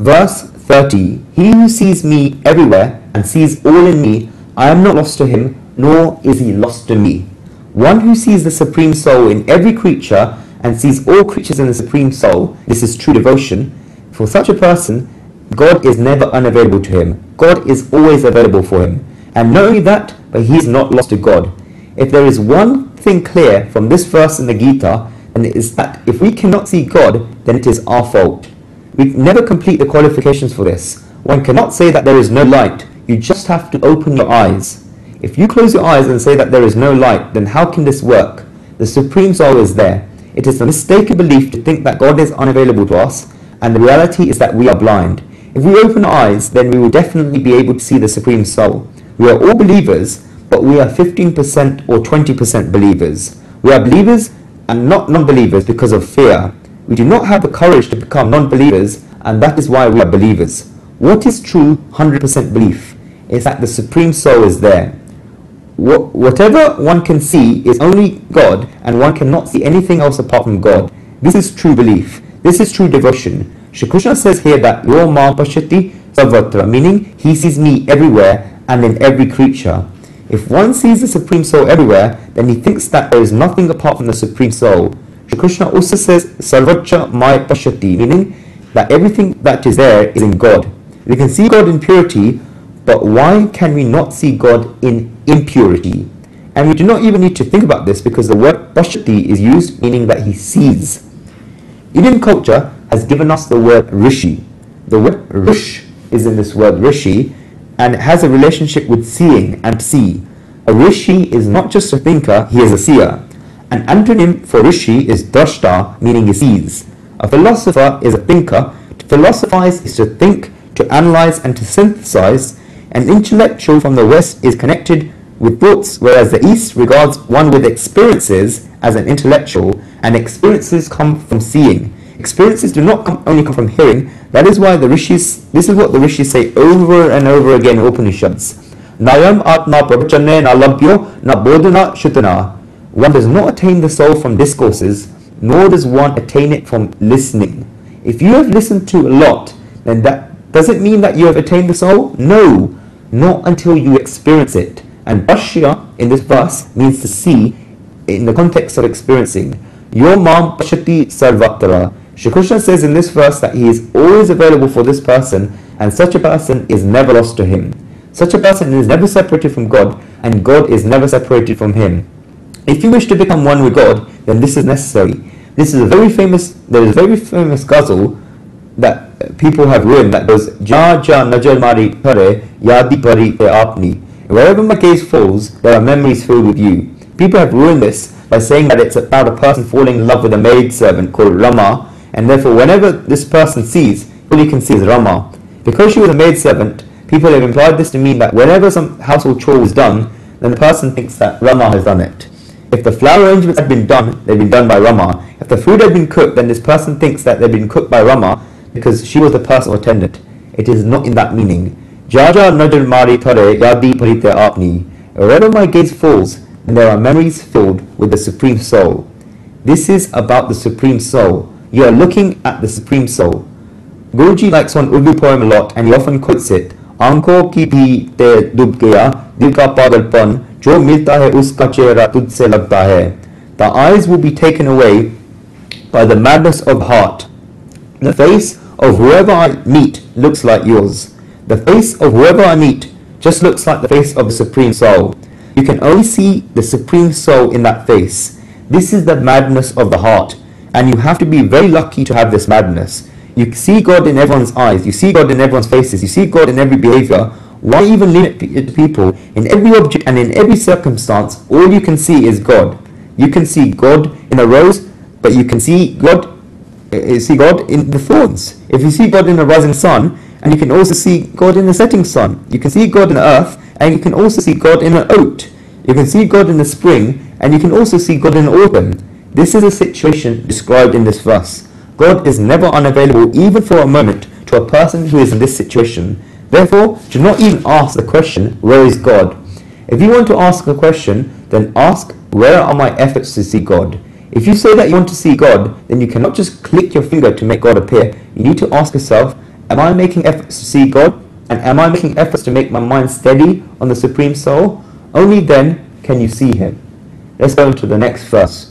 Verse 30. He who sees me everywhere and sees all in me, I am not lost to him, nor is he lost to me. One who sees the Supreme Soul in every creature and sees all creatures in the Supreme Soul, this is true devotion. For such a person, God is never unavailable to him. God is always available for him. And not only that, but he is not lost to God. If there is one thing clear from this verse in the Gita, and it is that if we cannot see God, then it is our fault. We never complete the qualifications for this. One cannot say that there is no light. You just have to open your eyes. If you close your eyes and say that there is no light, then how can this work? The Supreme Soul is there. It is a mistaken belief to think that God is unavailable to us, and the reality is that we are blind. If we open our eyes, then we will definitely be able to see the Supreme Soul. We are all believers, but we are 15% or 20% believers. We are believers and not non-believers because of fear. We do not have the courage to become non-believers, and that is why we are believers. What is true 100% belief is that the Supreme Soul is there. Whatever one can see is only God, and one cannot see anything else apart from God. This is true belief. This is true devotion. Shri Krishna says here that Yo ma pashyati sarvatra, meaning he sees me everywhere and in every creature. If one sees the Supreme Soul everywhere, then he thinks that there is nothing apart from the Supreme Soul. Shri Krishna also says sarvacha mai pashyati, meaning that everything that is there is in God. We can see God in purity, but why can we not see God in impurity? And we do not even need to think about this because the word pashyati is used meaning that he sees. Indian culture has given us the word rishi. The word rish is in this word rishi, and it has a relationship with seeing and see. A rishi is not just a thinker, he is a seer. An antonym for rishi is drashta, meaning he sees. A philosopher is a thinker. To philosophize is to think, to analyze and to synthesize. An intellectual from the West is connected with thoughts, whereas the East regards one with experiences as an intellectual, and experiences come from seeing. Experiences do not only come from hearing. That is why this is what the rishis say over and over again in Upanishads. Nayam atma prabhachane na labhyo na bodhana shutana. One does not attain the soul from discourses, nor does one attain it from listening. If you have listened to a lot, then that does it mean that you have attained the soul? No, not until you experience it. And pashya in this verse means to see in the context of experiencing. Yo mam pashyati sarvatra. Shri Krishna says in this verse that he is always available for this person, and such a person is never lost to him. Such a person is never separated from God, and God is never separated from him. If you wish to become one with God, then this is necessary. There is a very famous ghazal that people have written that goes Ja ja najar mari pare yadi pari te apni. Wherever my gaze falls, there are memories filled with you. People have ruined this by saying that it's about a person falling in love with a maidservant called Rama, and therefore whenever this person sees, all he can see is Rama. Because she was a maidservant, people have implied this to mean that whenever some household chore was done, then the person thinks that Rama has done it. If the flower arrangements had been done, they've been done by Rama. If the food had been cooked, then this person thinks that they've been cooked by Rama because she was the personal attendant. It is not in that meaning. Jaja najar mari thare yadi parite apni. Wherever my gaze falls, and there are memories filled with the Supreme Soul. This is about the Supreme Soul. You are looking at the Supreme Soul. Guruji likes one Urdu poem a lot, and he often quotes it. Aankho ki bhi te dub gaya, dil ka pagalpan, jo milta hai uska chehra tujhse lagta hai. The eyes will be taken away by the madness of heart. The face of whoever I meet looks like yours. The face of whoever I meet just looks like the face of the Supreme Soul. You can only see the Supreme Soul in that face. This is the madness of the heart, and you have to be very lucky to have this madness. You see God in everyone's eyes, you see God in everyone's faces, you see God in every behavior. Why even limit it to people? In every object and in every circumstance, all you can see is God. You can see God in a rose, but you can see God in the thorns. If you see God in the rising sun, and you can also see God in the setting sun. You can see God in the earth, and you can also see God in an oat. You can see God in the spring, and you can also see God in autumn. This is a situation described in this verse. God is never unavailable even for a moment to a person who is in this situation. Therefore, do not even ask the question, where is God? If you want to ask a question, then ask, where are my efforts to see God? If you say that you want to see God, then you cannot just click your finger to make God appear. You need to ask yourself, Am I making efforts to see God? And am I making efforts to make my mind steady on the Supreme Soul? Only then can you see Him. Let's go on to the next verse.